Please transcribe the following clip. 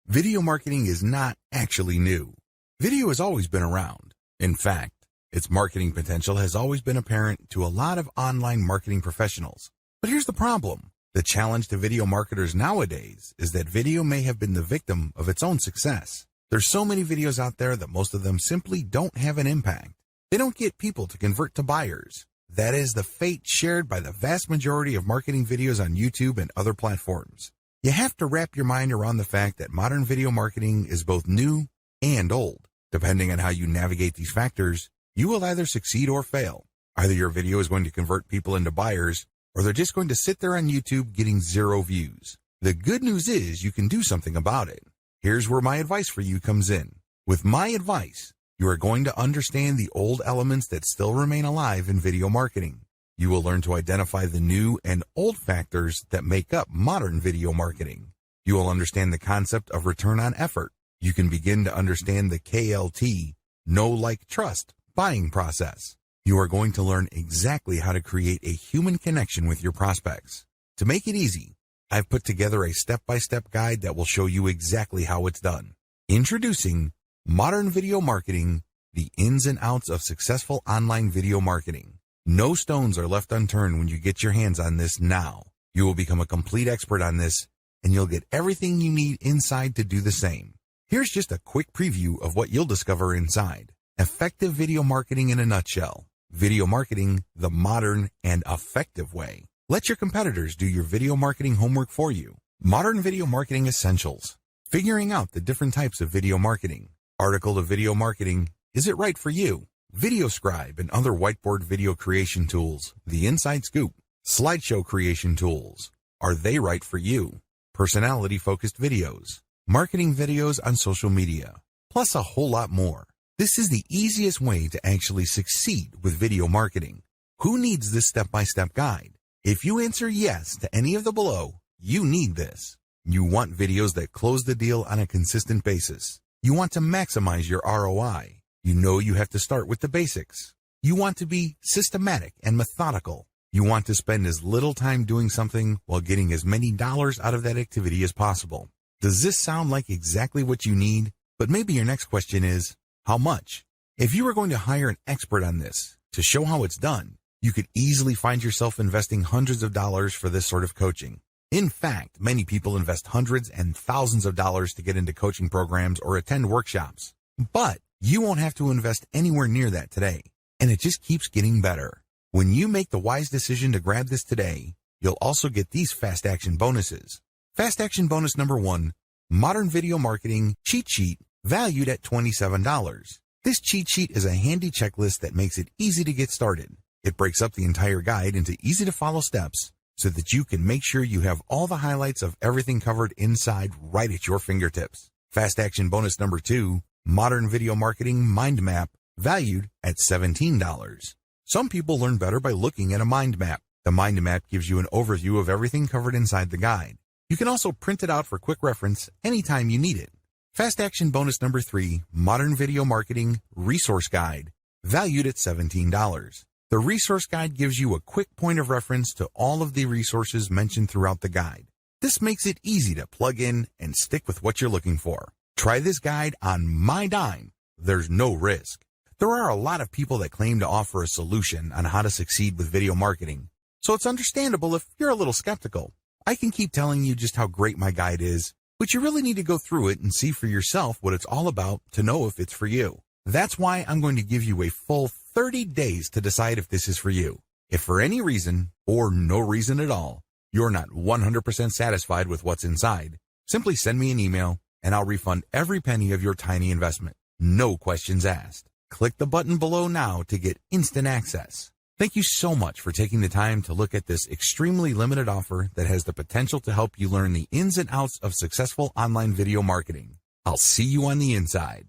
Video marketing is not actually new. Video has always been around. In fact, its marketing potential has always been apparent to a lot of online marketing professionals. But here's the problem. The challenge to video marketers nowadays is that video may have been the victim of its own success. There's so many videos out there that most of them simply don't have an impact. They don't get people to convert to buyers. That is the fate shared by the vast majority of marketing videos on YouTube and other platforms. You have to wrap your mind around the fact that modern video marketing is both new and old. Depending on how you navigate these factors, you will either succeed or fail. Either your video is going to convert people into buyers, or they're just going to sit there on YouTube getting 0 views. The good news is you can do something about it. Here's where my advice for you comes in. With my advice, you are going to understand the old elements that still remain alive in video marketing. You will learn to identify the new and old factors that make up modern video marketing. You will understand the concept of return on effort. You can begin to understand the KLT, know, like, trust, buying process. You are going to learn exactly how to create a human connection with your prospects. To make it easy, I've put together a step-by-step guide that will show you exactly how it's done. Introducing Modern Video Marketing, the ins and outs of successful online video marketing. No stones are left unturned when you get your hands on this now. You will become a complete expert on this, and you'll get everything you need inside to do the same. Here's just a quick preview of what you'll discover inside. Effective video marketing in a nutshell. Video marketing the modern and effective way. Let your competitors do your video marketing homework for you. Modern video marketing essentials. Figuring out the different types of video marketing. Article to video marketing. Is it right for you? Video Scribe and other whiteboard video creation tools. The inside scoop. Slideshow creation tools. Are they right for you? Personality-focused videos. Marketing videos on social media. Plus a whole lot more. This is the easiest way to actually succeed with video marketing. Who needs this step-by-step guide? If you answer yes to any of the below, you need this. You want videos that close the deal on a consistent basis. You want to maximize your ROI. You know you have to start with the basics. You want to be systematic and methodical. You want to spend as little time doing something while getting as many dollars out of that activity as possible. Does this sound like exactly what you need? But maybe your next question is, how much? If you were going to hire an expert on this to show how it's done, you could easily find yourself investing hundreds of dollars for this sort of coaching. In fact, many people invest hundreds and thousands of dollars to get into coaching programs or attend workshops. But you won't have to invest anywhere near that today, and it just keeps getting better. When you make the wise decision to grab this today, you'll also get these fast action bonuses. Fast action bonus number 1, Modern Video Marketing Cheat Sheet, valued at $27. This cheat sheet is a handy checklist that makes it easy to get started. It breaks up the entire guide into easy-to-follow steps so that you can make sure you have all the highlights of everything covered inside right at your fingertips. Fast action bonus number 2, Modern Video Marketing Mind Map, valued at $17. Some people learn better by looking at a mind map. The mind map gives you an overview of everything covered inside the guide. You can also print it out for quick reference anytime you need it. Fast action bonus number 3, Modern Video Marketing Resource Guide, valued at $17. The resource guide gives you a quick point of reference to all of the resources mentioned throughout the guide. This makes it easy to plug in and stick with what you're looking for. Try this guide on my dime. There's no risk. There are a lot of people that claim to offer a solution on how to succeed with video marketing, so it's understandable if you're a little skeptical. I can keep telling you just how great my guide is, but you really need to go through it and see for yourself what it's all about to know if it's for you. That's why I'm going to give you a full 30 days to decide if this is for you. If for any reason, or no reason at all, you're not 100% satisfied with what's inside, simply send me an email and I'll refund every penny of your tiny investment. No questions asked. Click the button below now to get instant access. Thank you so much for taking the time to look at this extremely limited offer that has the potential to help you learn the ins and outs of successful online video marketing. I'll see you on the inside.